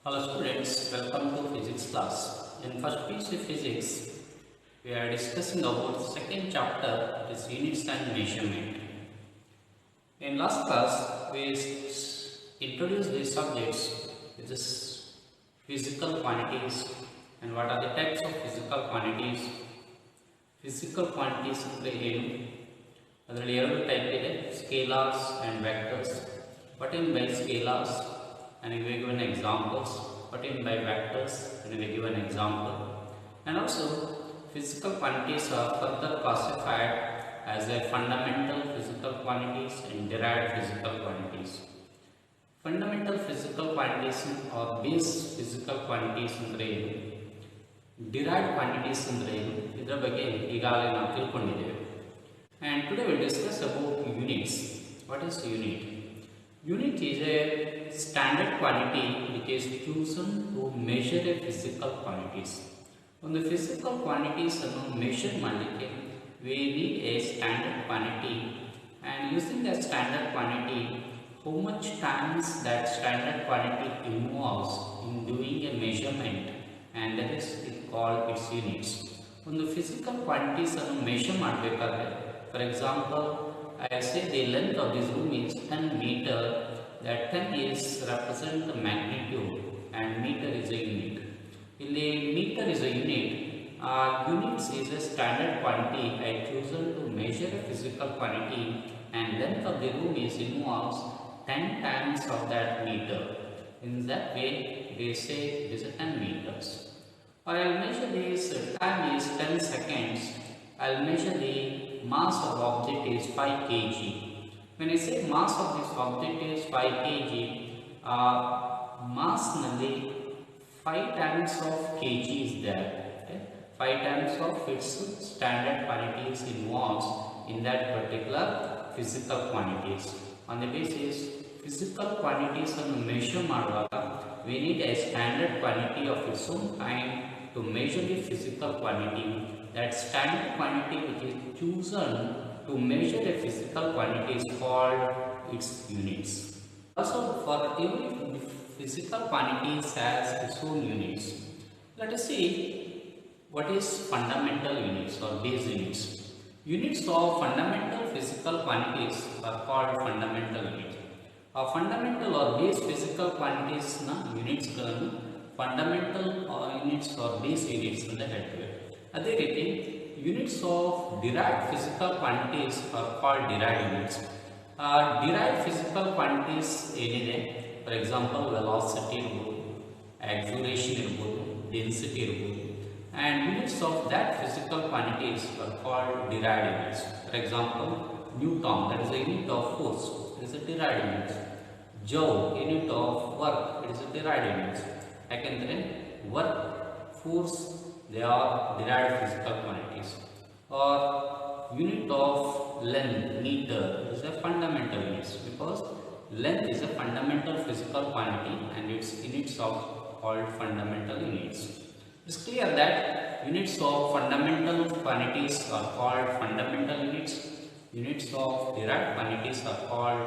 Hello students, welcome to physics class. In first PC physics, we are discussing about second chapter, that is units and measurement. In last class, we introduced these subjects, which is physical quantities and what are the types of physical quantities. Physical quantities ಅಂದ್ರೆ ಏನು? ಅದರಲ್ಲಿ ಎರಡು type ಇದೆ, ಸ್ಕೇಲಾರ್ಸ್ and vectors. What in by scalars? And we will give an examples. What in by vectors? And we will give an example. And also, physical quantities are further classified as a fundamental physical quantities and derived physical quantities. Fundamental physical quantities or base physical quantities ಅಂದ್ರೆ ಏನು? Derived quantities ಅಂದ್ರೆ ಏನು? ಇದರ ಬಗ್ಗೆ ಈಗಾಗಲೇ ನಾವು ತಿಳ್ಕೊಂಡಿದ್ದೇವೆ. And today we will discuss about units. What is unit? Unit is a standard quantity which is chosen to measure a physical quantities. ಒಂದು physical quantities ಅನ್ನು measure ಮಾಡಲಿಕ್ಕೆ we need a standard quantity, and using that standard quantity, how much times that standard quantity involves in doing a measurement, and that is called its units. ಒಂದು physical quantities ಅನ್ನು measure ಮಾಡಬೇಕಾದ್ರೆ, for example, I say the length of this room is 10 meter. That 10 is represent the magnitude and meter is a unit. ಇಲ್ಲಿ meter is a unit. Units is a standard quantity I chosen to measure a physical quantity, and length of the room is involves 10 times of that meter. In that way, they say it is 10 meters. Or I will measure this time is 10 seconds. I will measure the mass of object is 5 kg. When I say mass of this object is 5 kg, mass nalli 5 times of kg is there. Okay? 5 times of its standard quantities involves in that particular physical quantities. On the basis, physical quantities are measure ಮಾಡುವಾಗ we need a standard quantity of its own kind to measure the physical quantity. That standard quantity which is chosen to measure a physical quantity is called its units. Also, for every physical quantities has its own units. Let us see what is fundamental units or base units. Units of fundamental physical quantities are called fundamental units. Fundamental or base physical quantities na units ಗಳನ್ನು fundamental units or base units ಅಂತ ಹೇಳ್ತೇವೆ. ಅದೇ ರೀತಿ units of derived physical quantities are called derived units. Derived physical quantities ಏನಿದೆ, for example velocity ಇರಬಹುದು, acceleration ಇರಬಹುದು, density ಇರಬಹುದು, and units of that physical quantities are called derived units. For example, Newton, that is a unit of force, it is a derived unit. Joule, unit of work, it is a derived unit. ಯಾಕೆಂದರೆ work, force, they are derived physical quantities. Or unit of length, meter, is a fundamental units, because length is a fundamental physical quantity and its units are called fundamental units. It's clear that units of fundamental quantities are called fundamental units. Units of derived quantities are called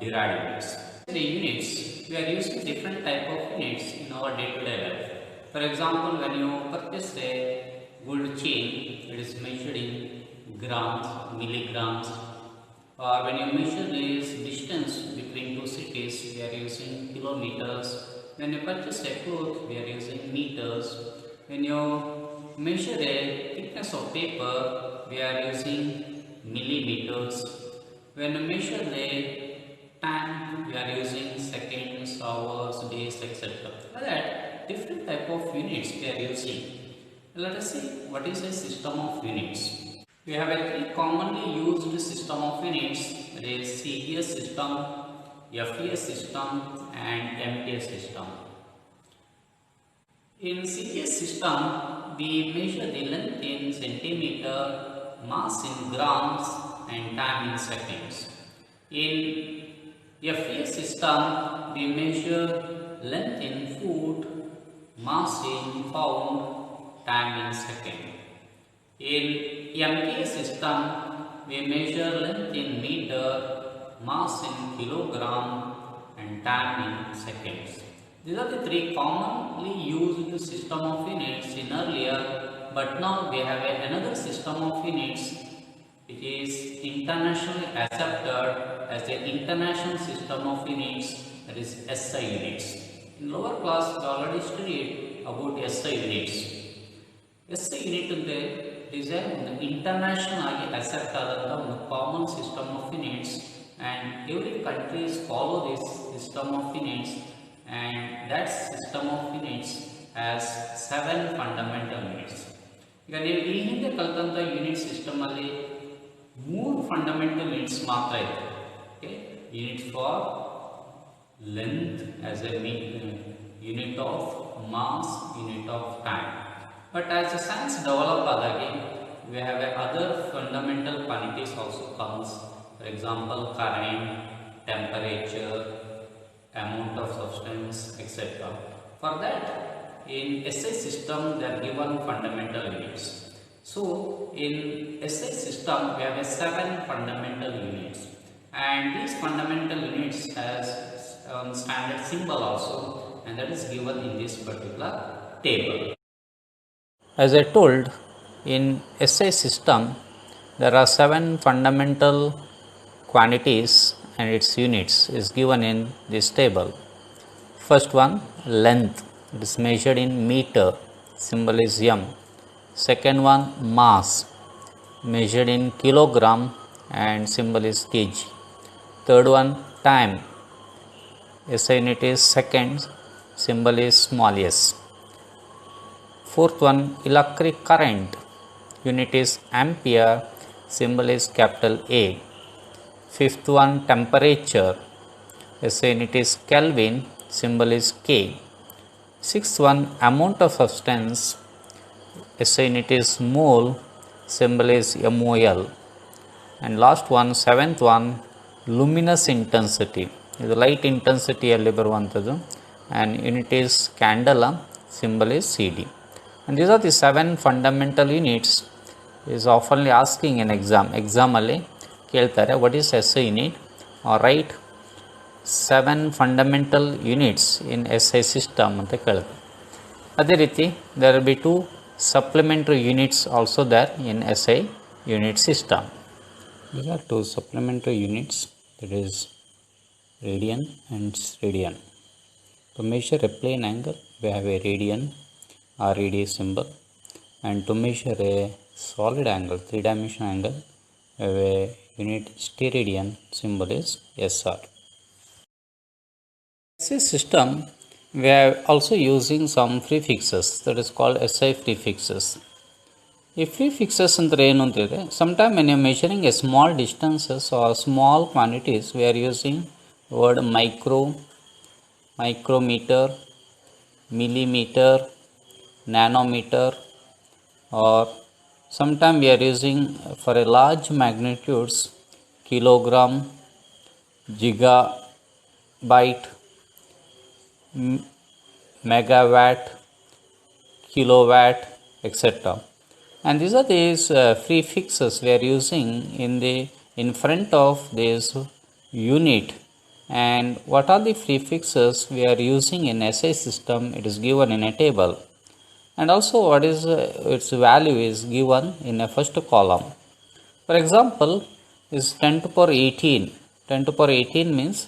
derived units. The units, we are using different type of units in our day-to-day life. For example, when you purchase a gold chain, it is measured in grams, milligrams. Or when you measure this distance between two cities, we are using kilometers. When you purchase a cloth, we are using meters. When you measure a thickness of paper, we are using millimeters. When you measure the time, we are using seconds, hours, days, etc. Like that, different type of units we are using. Let us see what is a system of units. We have a three commonly used system of units, that is CES system, FES system and MTS system. In CES system, we measure the length in centimeter, mass in grams and time in seconds. In FES system, we measure length in foot, mass in pound, time in second. In MTS system, we measure length in meter, mass in kilogram and time in seconds. These are the three commonly used system of units in earlier, but now we have another system of units which is internationally accepted as the international system of units, that is SI units. In lower class we already studied about SI units. SI unit ಅಂದ್ರೆ is a international ಆಗಿ accept ಆದಂತ ಒಂದು common system of units, and every countries follow this system of units, and that system of units has 7 fundamental units. ಈಗ ನೀವು ಈ ಹಿಂದೆ ಕಲಿತಂತ unit system ಅಲ್ಲಿ 3 fundamental units ಮಾತ್ರ ಇದೆ. Okay, unit for length as a unit of mass, unit of time. But as the science develop adage, we have other fundamental quantities also comes. For example, current, temperature, amount of substance, etc. For that, in SI system, they are given fundamental units. So, in SI system, we have 7 fundamental units, and these fundamental units has standard symbol also, and that is given in this particular table. As I told, in SI system there are 7 fundamental quantities and its units is given in this table. First one, length, it is measured in meter, symbol is m. Second one, mass, measured in kilogram and symbol is kg. Third one, time, SI unit is seconds, symbol is small s. Fourth one, electric current, unit is ampere, symbol is capital A. Fifth one, temperature, SI unit is Kelvin, symbol is K. Sixth one, amount of substance, SI unit is mole, symbol is MOL. And last one, seventh one, luminous intensity, ಇದು light intensity ಅಲ್ಲಿ ಬರುವಂಥದ್ದು, and unit is candela, symbol is CD. And these are the 7 fundamental units is oftenly asking in exam ಅಲ್ಲಿ ಕೇಳ್ತಾರೆ what is SI unit, or write 7 fundamental units in SI system ಅಂತ ಕೇಳ್ತಾರೆ. ಅದೇ ರೀತಿ there will be 2 supplementary units also there in SI unit system. These are 2 supplementary units, that is radian and radian. To measure a plane angle we have a radian RAD symbol, and to measure a solid angle, 3-dimensional angle, we have a unit steradian, symbol is SR. SI system we are also using some prefixes, that is called SI prefixes. ಈ prefixes ಅಂದರೆ ಏನು ಅಂತಿದೆ, sometime when you are measuring a small distances or small quantities we are using word micro, micrometer, millimeter, nanometer, or sometime we are using for a large magnitudes kilogram, gigabyte, megawatt, kilowatt, etc. And these are these prefixes we are using in front of this unit. And what are the prefixes we are using in SI system, it is given in a table, and also what is its value is given in a first column. For example, is 10 to power 18. 10 to power 18 means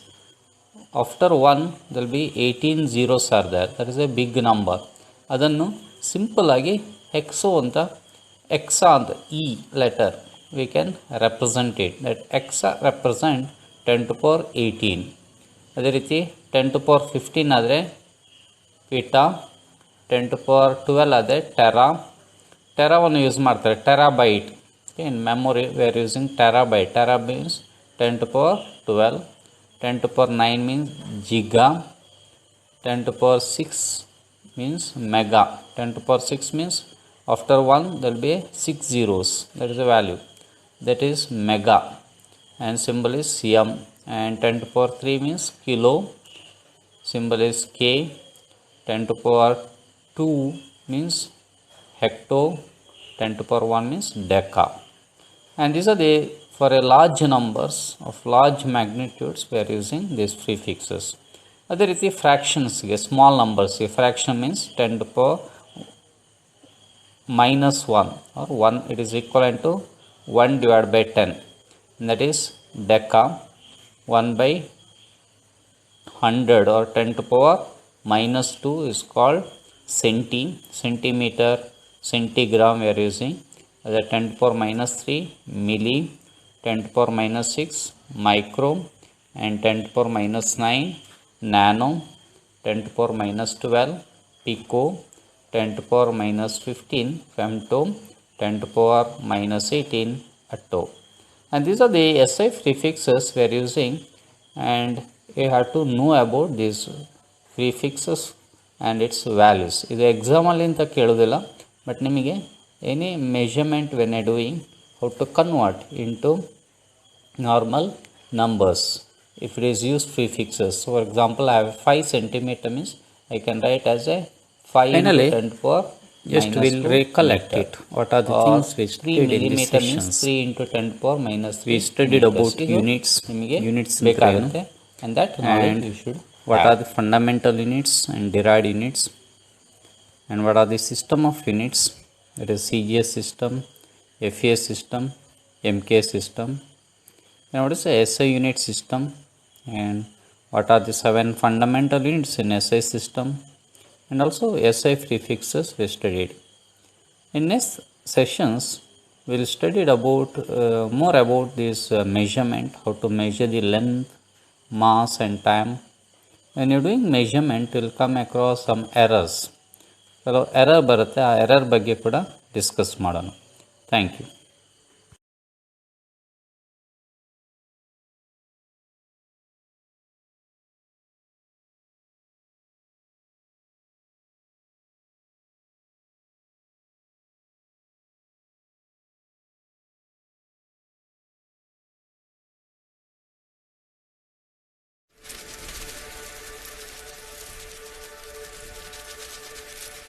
after 1 there will be 18 zeros are there, that is a big number. Adannu simple agi hexo anta hexa anta e letter we can represent it, that hexa represent 10 to power 18. ಅದೇ ರೀತಿ 10 to power 15 ಆದರೆ pita, 10 to power 12 ಆದರೆ ಟೆರಾವನ್ನು use ಮಾಡ್ತಾರೆ, terabyte. In memory we are using terabyte. Terra means 10 to power 12. 10 to power 9 means giga. 10 to power 6 means mega. 10 to power 6 means after 1 there will be 6 zeros, that is the value, that is mega, and symbol is cm. And 10 to power 3 means kilo, symbol is K. 10 to power 2 means hecto. 10 to power 1 means deca. And these are the, for a large numbers of large magnitudes we are using these prefixes. ಅದೇ ರೀತಿ ಫ್ರ್ಯಾಕ್ಷನ್ಸ್ಗೆ small ನಂಬರ್ಸ್ಗೆ fraction means 10 to power minus 1 or 1, it is equivalent to 1 divided by 10, and that is deca. 1 by 100 or 10 to power minus 2 is called centimeter, centigram we are using. As 10 to power minus 3 milli, 10 to power minus 6 micro, and 10 to power minus 9 nano, 10 to power minus 12 pico, 10 to power minus 15 femto, 10 to power minus 18 atto. And these are the SI prefixes we are using, and you have to know about these prefixes and its values. ಇದು ಎಕ್ಸಾಮಲ್ಲಿ ಅಂತ ಕೇಳೋದಿಲ್ಲ, but ನಿಮಗೆ any measurement when I doing how to convert into normal numbers if it is used prefixes. So for example, I have 5 centimeter means I can write as a 5 Finally, into 10 to power just minus we'll 2 recollect meter. it. What are the Or things we 3 studied in these millimeter means sessions? 3 into 10 to power minus 3 We studied meters. about ಇದು units, ನಿಮಗೆ units ಬೇಕಾಗುತ್ತೆ, and that knowledge and you should what have. are the fundamental units and derived units, and what are the system of units, that is CGS system, FES system, MK system, and what is the SI unit system, and what are the 7 fundamental units in SI system, and also SI prefixes we studied. In next sessions we will study about more about this measurement, how to measure the length, mass and time. When you are doing measurement you will come across some errors. ಕೆಲವು error ಬರುತ್ತೆ, ಆ error ಬಗ್ಗೆ ಕೂಡ discuss ಮಾಡೋಣ. Thank you.